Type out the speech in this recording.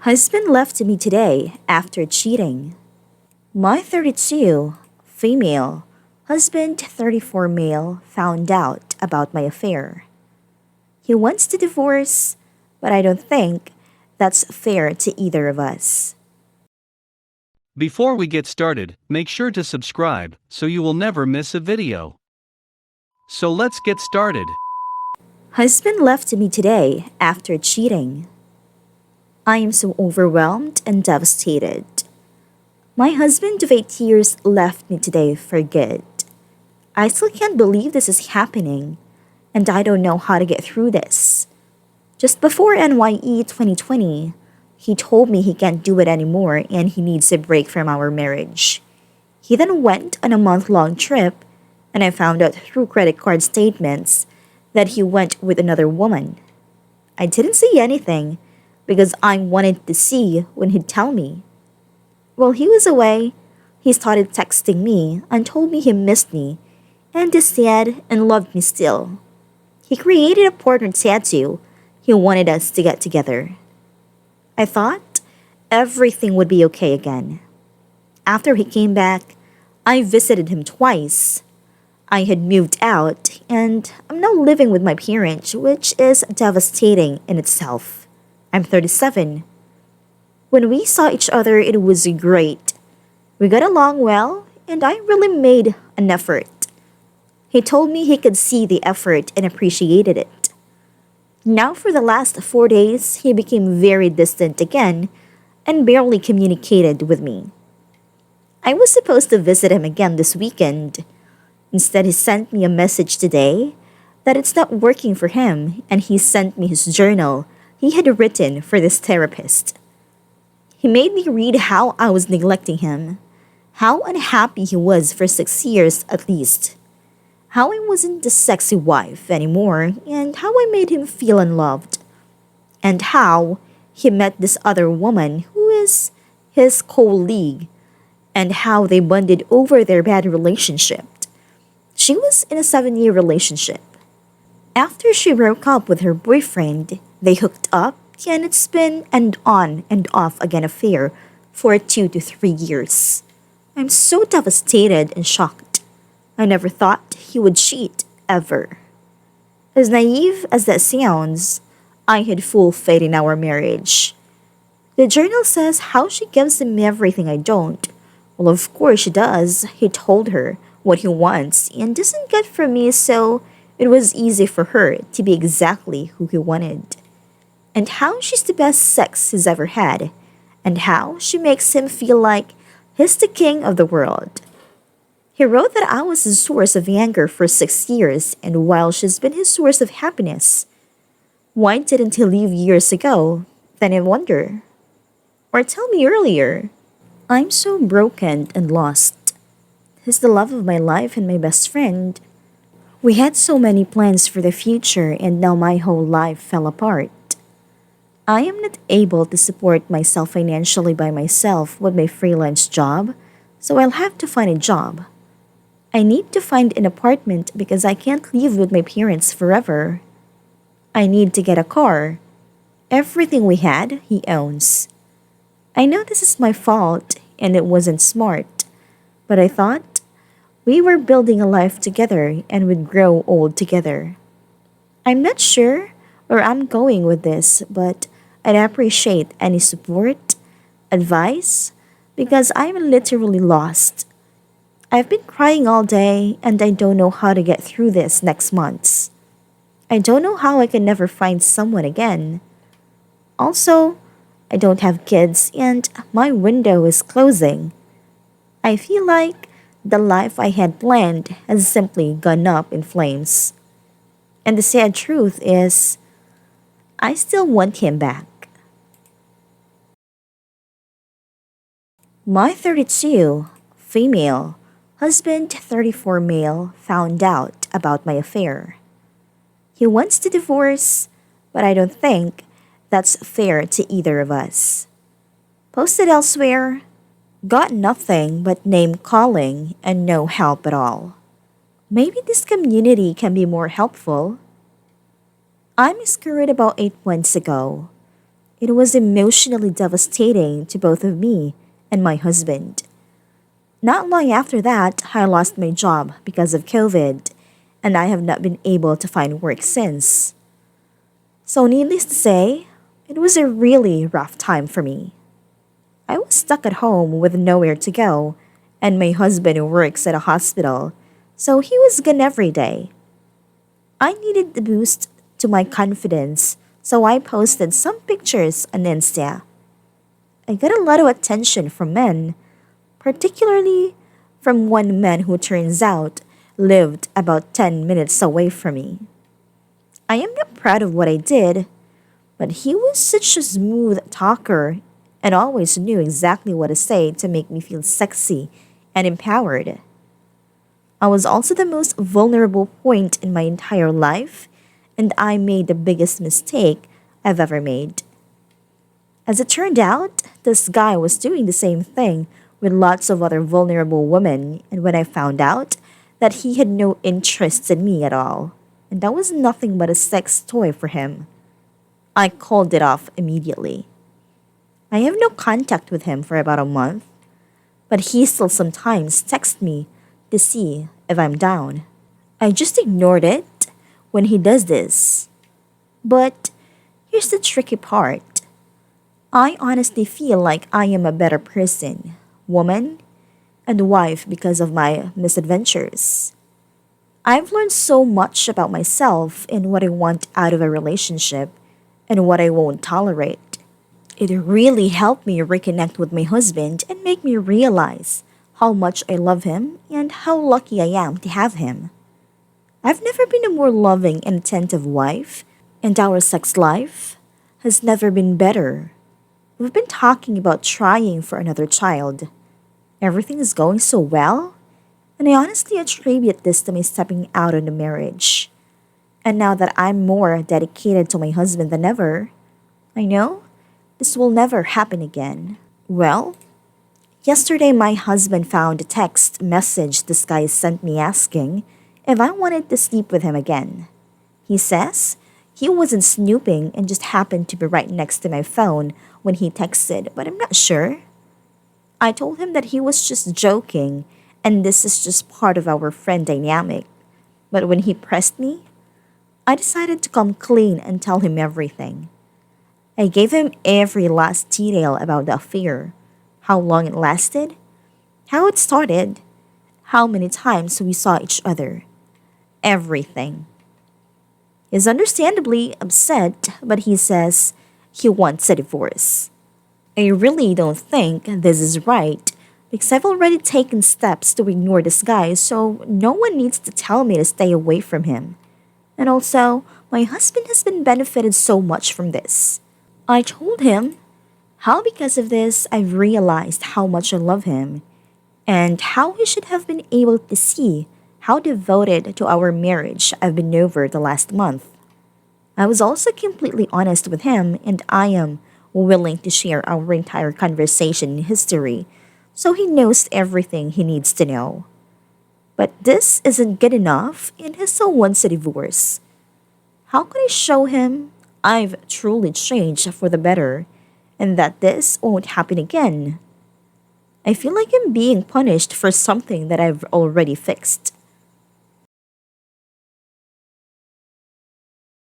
Husband left me today after cheating. My 32, female, husband 34 male found out about my affair. He wants to divorce, but I don't think that's fair to either of us. Before we get started, make sure to subscribe so you will never miss a video. So let's get started. Husband left me today after cheating. I am so overwhelmed and devastated. My husband of 8 years left me today for good. I still can't believe this is happening, and I don't know how to get through this. Just before NYE 2020, he told me he can't do it anymore and he needs a break from our marriage. He then went on a month-long trip, and I found out through credit card statements that he went with another woman. I didn't say anything because I wanted to see when he'd tell me. While he was away, he started texting me and told me he missed me and is sad and loved me still. He created a portrait tattoo. He wanted us to get together. I thought everything would be okay again. After he came back, I visited him twice. I had moved out and I'm now living with my parents, which is devastating in itself. I'm 37. When we saw each other, it was great. We got along well, and I really made an effort. He told me he could see the effort and appreciated it. Now, for the last 4 days, he became very distant again and barely communicated with me. I was supposed to visit him again this weekend. Instead, he sent me a message today that it's not working for him, and he sent me his journal he had written for this therapist. He made me read how I was neglecting him, how unhappy he was for 6 years at least, how I wasn't the sexy wife anymore, and how I made him feel unloved, and how he met this other woman who is his colleague, and how they bonded over their bad relationship. She was in a 7-year relationship. After she broke up with her boyfriend, they hooked up, and it's been an on and off again affair for 2 to 3 years. I'm so devastated and shocked. I never thought he would cheat, ever. As naive as that sounds, I had full faith in our marriage. The journal says how she gives him everything I don't. Well, of course she does. He told her what he wants and doesn't get from me, so it was easy for her to be exactly who he wanted. And how she's the best sex he's ever had, and how she makes him feel like he's the king of the world. He wrote that I was his source of anger for 6 years, and while she's been his source of happiness. Why didn't he leave years ago? Then I wonder. Or tell me earlier. I'm so broken and lost. He's the love of my life and my best friend. We had so many plans for the future, and now my whole life fell apart. I am not able to support myself financially by myself with my freelance job, so I'll have to find a job. I need to find an apartment because I can't live with my parents forever. I need to get a car. Everything we had, he owns. I know this is my fault and it wasn't smart, but I thought we were building a life together and would grow old together. I'm not sure where I'm going with this, but I'd appreciate any support, advice, because I'm literally lost. I've been crying all day and I don't know how to get through this next month. I don't know how I can never find someone again. Also, I don't have kids and my window is closing. I feel like the life I had planned has simply gone up in flames. And the sad truth is, I still want him back. My 32, female, husband 34 male found out about my affair. He wants to divorce, but I don't think that's fair to either of us. Posted elsewhere, got nothing but name calling and no help at all. Maybe this community can be more helpful. I miscarried about 8 months ago. It was emotionally devastating to both of me and my husband. Not long after that, I lost my job because of COVID, and I have not been able to find work since. So, needless to say, it was a really rough time for me. I was stuck at home with nowhere to go, and my husband works at a hospital, so he was gone every day. I needed the boost to my confidence, so I posted some pictures on Insta. I got a lot of attention from men, particularly from one man who turns out lived about 10 minutes away from me. I am not proud of what I did, but he was such a smooth talker and always knew exactly what to say to make me feel sexy and empowered. I was also the most vulnerable point in my entire life, and I made the biggest mistake I've ever made. As it turned out, this guy was doing the same thing with lots of other vulnerable women, and when I found out that he had no interest in me at all, and that was nothing but a sex toy for him, I called it off immediately. I have no contact with him for about a month, but he still sometimes texts me to see if I'm down. I just ignored it when he does this. But here's the tricky part. I honestly feel like I am a better person, woman, and wife because of my misadventures. I've learned so much about myself and what I want out of a relationship and what I won't tolerate. It really helped me reconnect with my husband and make me realize how much I love him and how lucky I am to have him. I've never been a more loving and attentive wife, and our sex life has never been better. We've been talking about trying for another child. Everything is going so well, and I honestly attribute this to my stepping out on the marriage. And now that I'm more dedicated to my husband than ever, I know this will never happen again. Well, yesterday my husband found a text message this guy sent me asking if I wanted to sleep with him again. He says he wasn't snooping and just happened to be right next to my phone when he texted, but I'm not sure. I told him that he was just joking and this is just part of our friend dynamic. But when he pressed me, I decided to come clean and tell him everything. I gave him every last detail about the affair, how long it lasted, how it started, how many times we saw each other. Everything. He's understandably upset, but he says he wants a divorce. I really don't think this is right because I've already taken steps to ignore this guy, so no one needs to tell me to stay away from him. And also, my husband has been benefited so much from this. I told him how because of this I've realized how much I love him and how he should have been able to see how devoted to our marriage I've been over the last month. I was also completely honest with him and I am willing to share our entire conversation history so he knows everything he needs to know. But this isn't good enough and he still wants a divorce. How can I show him I've truly changed for the better and that this won't happen again? I feel like I'm being punished for something that I've already fixed.